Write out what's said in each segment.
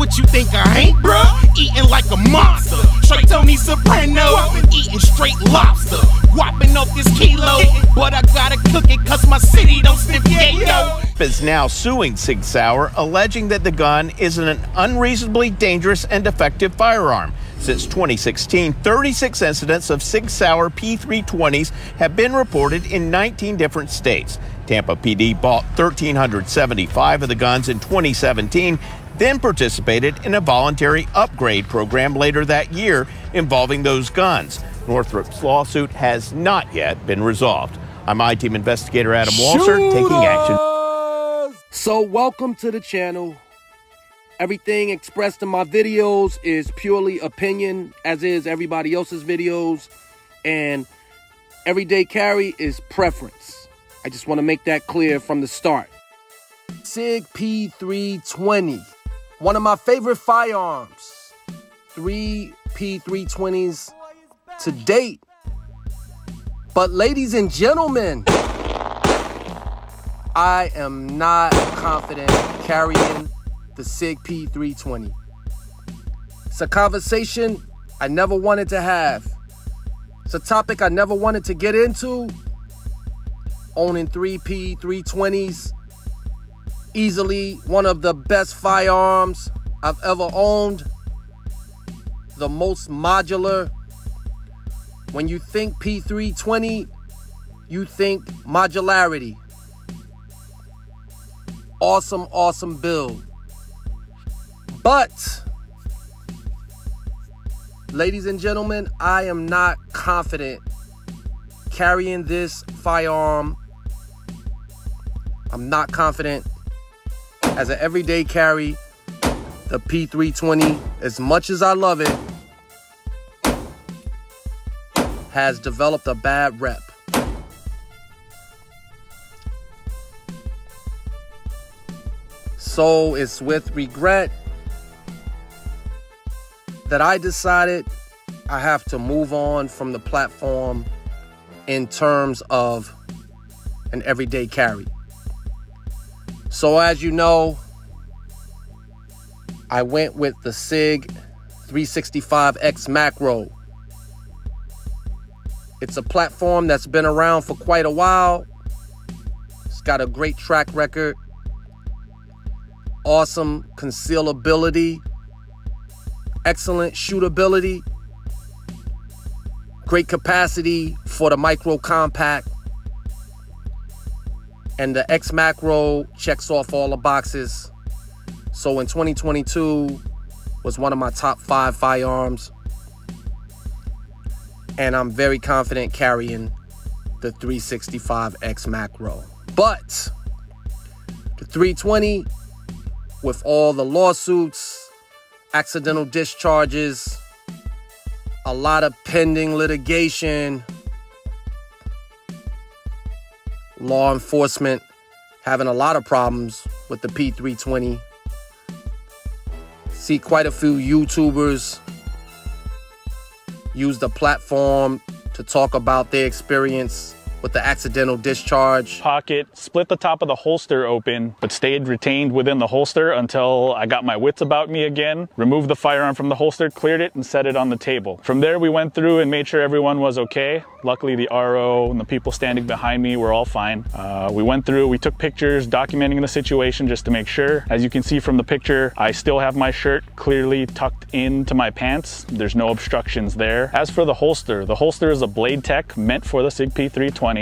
What you think I ain't, bruh? Eating like a monster. Straight Tony Soprano, eating straight lobster. Whopping up this kilo, but I gotta cook it cause my city don't sniff yayo. Is now suing Sig Sauer, alleging that the gun is an unreasonably dangerous and defective firearm. Since 2016, 36 incidents of Sig Sauer P320s have been reported in 19 different states. Tampa PD bought 1,375 of the guns in 2017, then participated in a voluntary upgrade program later that year involving those guns. Northrop's lawsuit has not yet been resolved. I'm I-Team investigator Adam Walser, taking action. So welcome to the channel. Everything expressed in my videos is purely opinion, as is everybody else's videos, and everyday carry is preference. I just want to make that clear from the start. Sig P320, one of my favorite firearms. 3 P320s to date. But ladies and gentlemen, I am not confident carrying the Sig P320. It's a conversation I never wanted to have. It's a topic I never wanted to get into. Owning 3 P320s, easily one of the best firearms I've ever owned. The most modular. When you think P320, you think modularity. Awesome, awesome build. But, ladies and gentlemen, I am not confident carrying this firearm. I'm not confident as an everyday carry. The P320, as much as I love it, has developed a bad rep. So it's with regret that I decided I have to move on from the platform in terms of an everyday carry. So as you know, I went with the Sig 365X Macro. It's a platform that's been around for quite a while. It's got a great track record. Awesome concealability. Excellent shootability. Great capacity for the micro compact. And the X Macro checks off all the boxes. So in 2022 was one of my top 5 firearms. And I'm very confident carrying the 365X Macro. But the 320, with all the lawsuits, accidental discharges, a lot of pending litigation, law enforcement having a lot of problems with the P320. See quite a few YouTubers use the platform to talk about their experience with the accidental discharge. Pocket, split the top of the holster open, but stayed retained within the holster until I got my wits about me again, removed the firearm from the holster, cleared it, and set it on the table. From there, we went through and made sure everyone was okay. Luckily, the RO and the people standing behind me were all fine. We went through, we took pictures documenting the situation just to make sure. As you can see from the picture, I still have my shirt clearly tucked into my pants. There's no obstructions there. As for the holster is a Blade Tech meant for the Sig P320.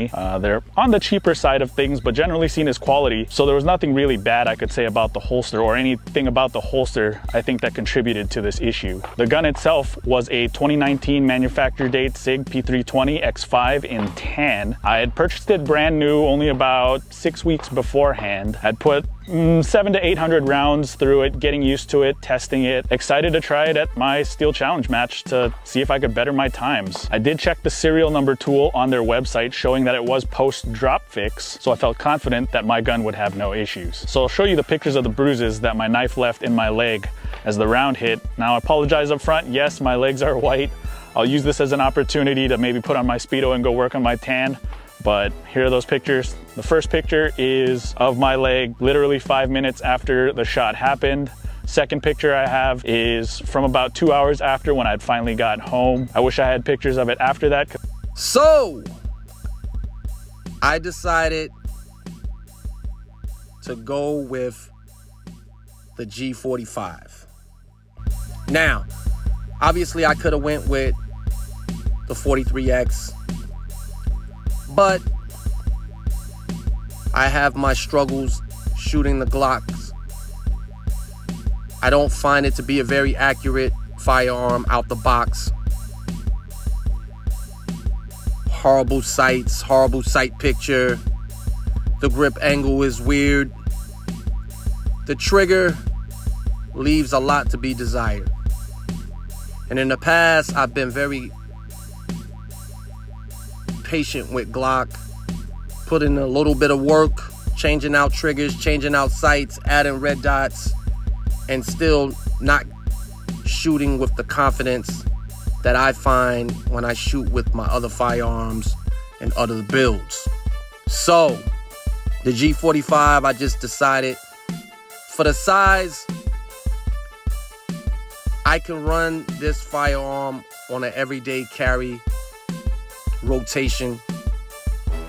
They're on the cheaper side of things, but generally seen as quality. So there was nothing really bad I could say about the holster or anything about the holster I think that contributed to this issue. The gun itself was a 2019 manufacture date Sig P320 X5 in tan. I had purchased it brand new only about 6 weeks beforehand. I'd put 700 to 800 rounds through it, getting used to it, testing it. Excited to try it at my Steel Challenge match to see if I could better my times. I did check the serial number tool on their website showing that it was post-drop fix, so I felt confident that my gun would have no issues. So I'll show you the pictures of the bruises that my knife left in my leg as the round hit. Now I apologize up front, yes, my legs are white. I'll use this as an opportunity to maybe put on my Speedo and go work on my tan. But here are those pictures. The first picture is of my leg literally 5 minutes after the shot happened. Second picture I have is from about 2 hours after, when I'd finally got home. I wish I had pictures of it after that. So I decided to go with the G45. Now, obviously I could have went with the 43X, but I have my struggles shooting the Glocks. I don't find it to be a very accurate firearm out the box. Horrible sights, horrible sight picture. The grip angle is weird. The trigger leaves a lot to be desired. And in the past, I've been very patient with Glock, put in a little bit of work, changing out triggers, changing out sights, adding red dots, and still not shooting with the confidence that I find when I shoot with my other firearms and other builds. So, the G45, I just decided, for the size, I can run this firearm on an everyday carry rotation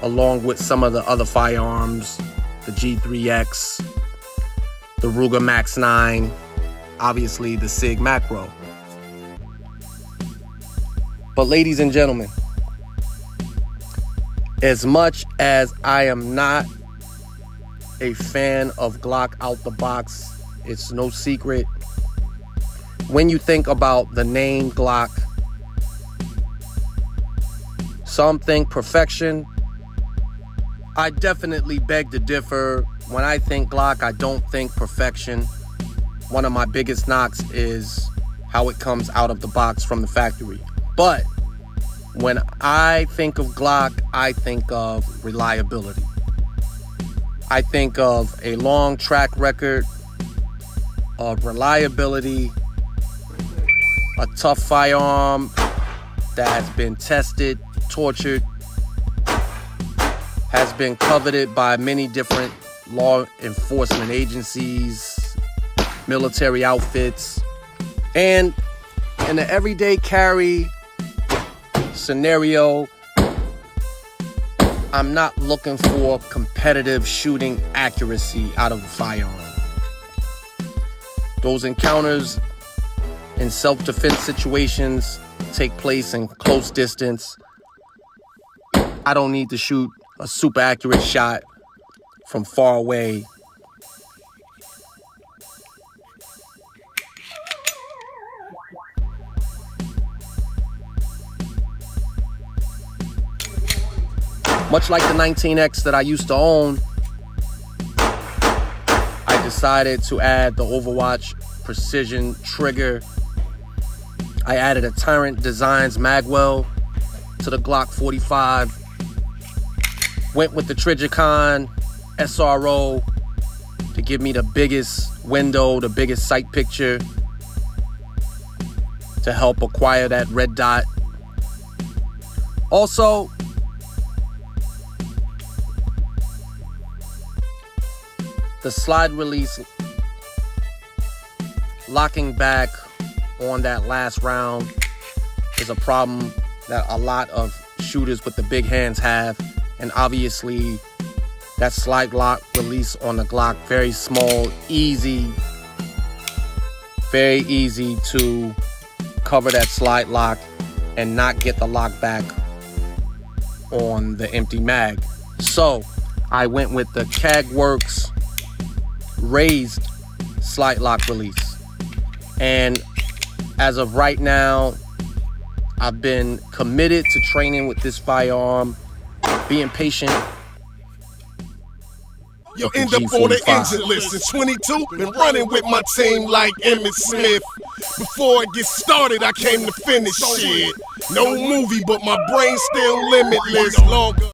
along with some of the other firearms, the G3X, the Ruger Max 9, obviously the Sig Macro. But ladies and gentlemen, as much as I am not a fan of Glock out the box, it's no secret, when you think about the name Glock, some think perfection. I definitely beg to differ. When I think Glock, I don't think perfection. One of my biggest knocks is how it comes out of the box from the factory. But when I think of Glock, I think of reliability. I think of a long track record of reliability, a tough firearm that has been tested, tortured, has been coveted by many different law enforcement agencies, military outfits, and in the everyday carry scenario, I'm not looking for competitive shooting accuracy out of a firearm. Those encounters in self-defense situations take place in close distance. I don't need to shoot a super accurate shot from far away. Much like the 19X that I used to own, I decided to add the Overwatch Precision trigger. I added a Tyrant Designs magwell to the Glock 45. Went with the Trigicon SRO to give me the biggest window, the biggest sight picture to help acquire that red dot. Also, the slide release locking back on that last round is a problem that a lot of shooters with the big hands have. And obviously, that slide lock release on the Glock, very small, easy, very easy to cover that slide lock and not get the lock back on the empty mag. So I went with the CAGWorks raised slide lock release. And as of right now, I've been committed to training with this firearm, being patient. You end up on the injured list in 22, been running with my team like Emmitt Smith. Before it gets started, I came to finish shit. No movie, but my brain's still limitless. Longer.